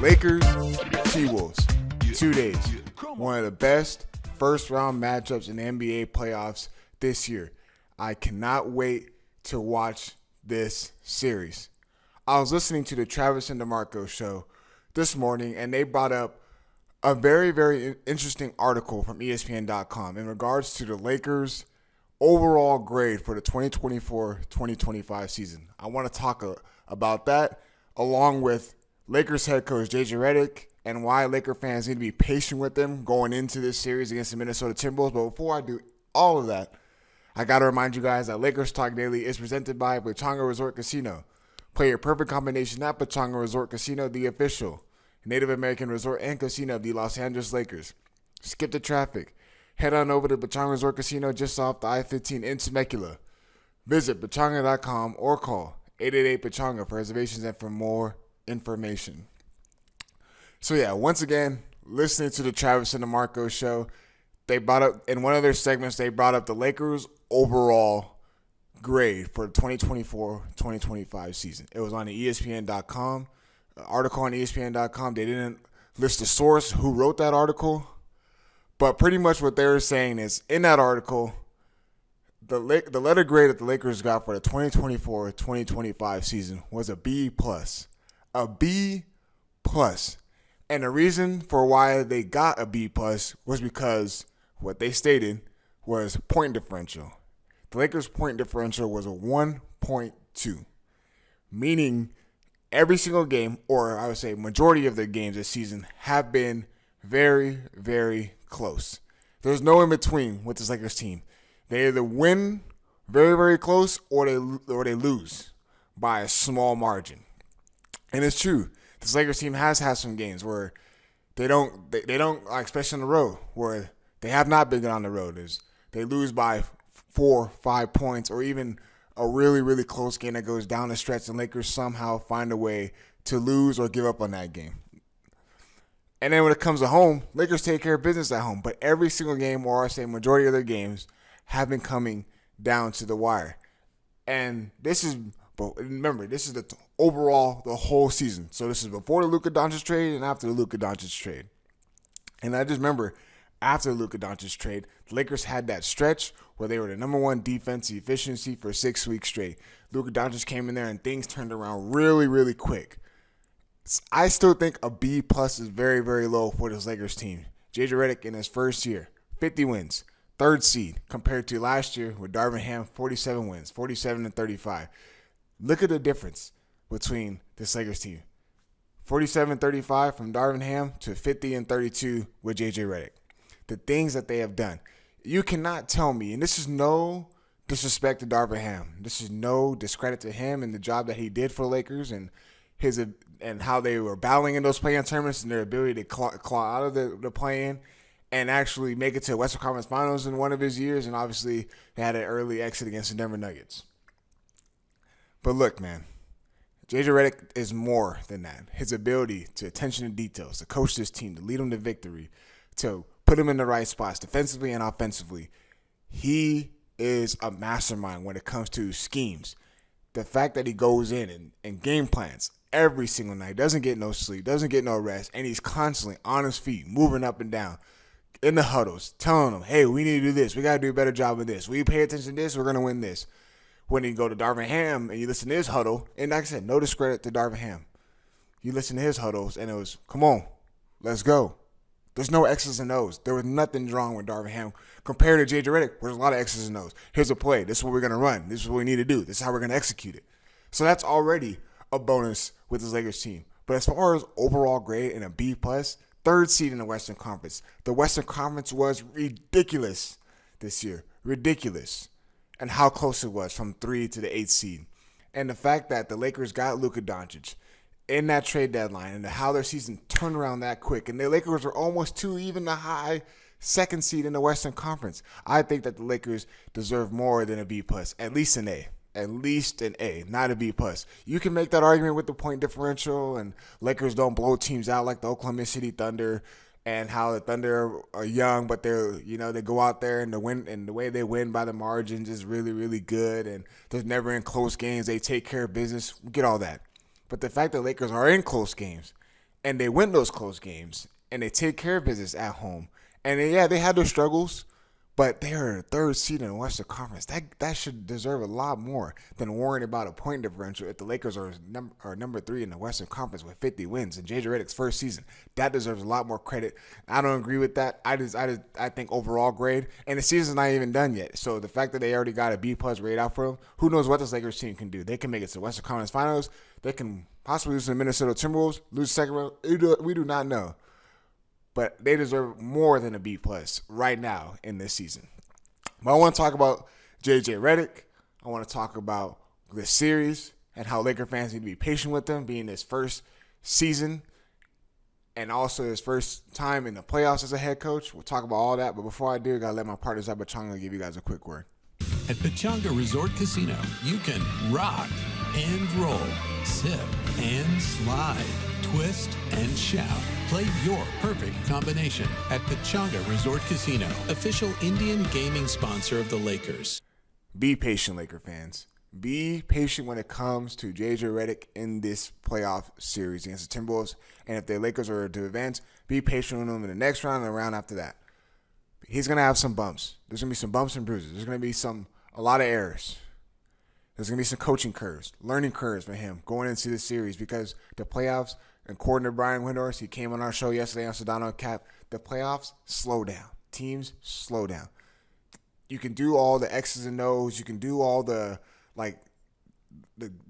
Lakers, T-Wolves, 2 days. One of the best first-round matchups in the NBA playoffs this year. I cannot wait to watch this series. I was listening to the Travis and DeMarco show this morning, and they brought up a very, very interesting article from ESPN.com in regards to the Lakers' overall grade for the 2024-2025 season. I want to talk about that, along with Lakers head coach JJ Redick and why Laker fans need to be patient with them going into this series against the Minnesota Timberwolves. But before I do all of that, I got to remind you guys that Lakers Talk Daily is presented by Pechanga Resort Casino. Play your perfect combination at Pechanga Resort Casino, the official Native American resort and casino of the Los Angeles Lakers. Skip the traffic. Head on over to Pechanga Resort Casino just off the I-15 in Temecula. Visit Pechanga.com or call 888-PECHANGA for reservations and for more information. So yeah, once again, listening to the Travis and DeMarco show, they brought up, in one of their segments, they brought up the Lakers' overall grade for the 2024-2025 season. It was on the ESPN.com. Article on ESPN.com. They didn't list the source who wrote that article, but pretty much what they were saying is in that article, the letter grade that the Lakers got for the 2024-2025 season was a B+. A B+. And the reason for why they got a B+ was because what they stated was point differential. The Lakers' point differential was a 1.2, meaning every single game, or I would say majority of the games this season, have been very, very close. There's no in between with this Lakers team. They either win very, very close, or they lose by a small margin. And it's true. This Lakers team has had some games where they don't, like, especially on the road, where they have not been good on the road. They lose by 4, 5 points, or even a really, really close game that goes down the stretch, and Lakers somehow find a way to lose or give up on that game. And then when it comes to home, Lakers take care of business at home. But every single game, or I say majority of their games, have been coming down to the wire. And this is, remember, this is the overall, the whole season. So this is before the Luka Doncic trade and after the Luka Doncic trade. And I just remember, after the Luka Doncic trade, the Lakers had that stretch where they were the number one defensive efficiency for 6 weeks straight. Luka Doncic came in there and things turned around really, really quick. I still think a B+ is very, very low for this Lakers team. JJ Redick in his first year, 50 wins, third seed, compared to last year with Darvin Ham, 47 wins, 47-35. Look at the difference between this Lakers team. 47-35 from Darvin Ham to 50-32 with JJ Redick. The things that they have done. You cannot tell me, and this is no disrespect to Darvin Ham. This is no discredit to him and the job that he did for the Lakers and how they were battling in those play-in tournaments and their ability to claw out of the play-in and actually make it to the Western Conference Finals in one of his years. And obviously, they had an early exit against the Denver Nuggets. But look, man, JJ Redick is more than that. His ability to attention to details, to coach this team, to lead them to victory, to put him in the right spots defensively and offensively. He is a mastermind when it comes to schemes. The fact that he goes in and game plans every single night, doesn't get no sleep, doesn't get no rest, and he's constantly on his feet, moving up and down in the huddles, telling them, hey, we need to do this. We got to do a better job of this. We pay attention to this, we're going to win this. When you go to Darvin Ham and you listen to his huddle, and like I said, no discredit to Darvin Ham. You listen to his huddles, and it was, come on, let's go. There's no X's and O's. There was nothing wrong with Darvin Ham compared to JJ Redick. There's a lot of X's and O's. Here's a play. This is what we're going to run. This is what we need to do. This is how we're going to execute it. So that's already a bonus with this Lakers team. But as far as overall grade and a B+, third seed in the Western Conference. The Western Conference was ridiculous this year. Ridiculous. And how close it was from 3 to the 8th seed. And the fact that the Lakers got Luka Doncic in that trade deadline and how their season turned around that quick. And the Lakers were almost to even the high second seed in the Western Conference. I think that the Lakers deserve more than a B+, at least an A. At least an A, not a B+. You can make that argument with the point differential and Lakers don't blow teams out like the Oklahoma City Thunder and how the Thunder are young, but they go out there and the way they win by the margins is really, really good. And they're never in close games. They take care of business. We get all that. But the fact that Lakers are in close games and they win those close games, and they take care of business at home. And they had their struggles, but they are the third seed in the Western Conference. That should deserve a lot more than worrying about a point differential if the Lakers are number 3 in the Western Conference with 50 wins in J.J. Redick's first season. That deserves a lot more credit. I don't agree with that. I think overall grade, and the season's not even done yet. So the fact that they already got a B+ grade out for them, who knows what this Lakers team can do? They can make it to the Western Conference Finals. They can possibly lose to the Minnesota Timberwolves, lose second round. We do not know. But they deserve more than a B+ right now in this season. But I want to talk about J.J. Redick. I want to talk about this series and how Laker fans need to be patient with them, being his first season and also his first time in the playoffs as a head coach. We'll talk about all that. But before I do, I got to let my partners at Pechanga give you guys a quick word. At Pechanga Resort Casino, you can rock and roll, sip and slide, twist and shout. Play your perfect combination at Pechanga Resort Casino, official Indian gaming sponsor of the Lakers. Be patient, Laker fans. Be patient when it comes to J.J. Redick in this playoff series against the Timberwolves. And if the Lakers are to advance, be patient with them in the next round and the round after that. He's going to have some bumps. There's going to be some bumps and bruises. There's going to be a lot of errors. There's going to be some coaching curves, learning curves for him going into this series because the playoffs, according to Brian Windhorst, he came on our show yesterday on Sedano and Cap, the playoffs slow down. Teams slow down. You can do all the X's and O's. You can do all the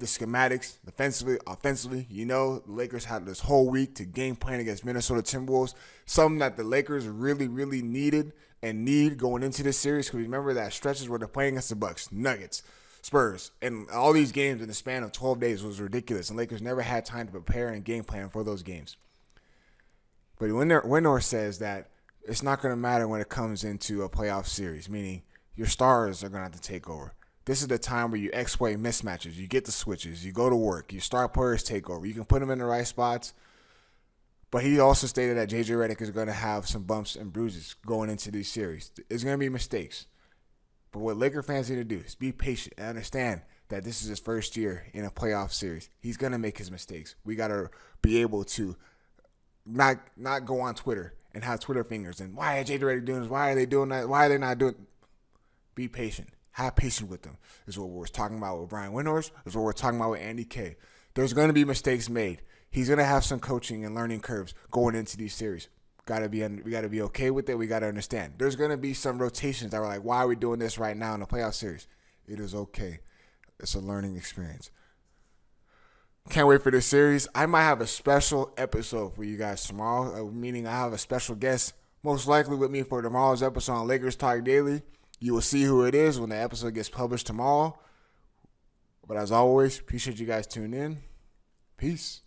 schematics defensively, offensively. You know, the Lakers had this whole week to game plan against Minnesota Timberwolves, something that the Lakers really, really needed and need going into this series. Because remember that stretches where they're playing against the Bucks, Nuggets, Spurs, and all these games in the span of 12 days was ridiculous. And Lakers never had time to prepare and game plan for those games. But Windhorst says that it's not going to matter when it comes into a playoff series, meaning your stars are going to have to take over. This is the time where you exploit mismatches. You get the switches. You go to work. Your star players take over. You can put them in the right spots. But he also stated that J.J. Redick is going to have some bumps and bruises going into these series. There's going to be mistakes. But what Laker fans need to do is be patient and understand that this is his first year in a playoff series. He's going to make his mistakes. We got to be able to not go on Twitter and have Twitter fingers and why is J.J. Redick doing this? Why are they doing that? Why are they not doing it? Be patient. Have patience with them. This is what we're talking about with Brian Windhorst. This is what we're talking about with Andy K. There's going to be mistakes made. He's going to have some coaching and learning curves going into these series. We got to be okay with it. We got to understand. There's going to be some rotations that are like, why are we doing this right now in the playoff series? It is okay. It's a learning experience. Can't wait for this series. I might have a special episode for you guys tomorrow, meaning I have a special guest, most likely with me for tomorrow's episode on Lakers Talk Daily. You will see who it is when the episode gets published tomorrow. But as always, appreciate you guys tuning in. Peace.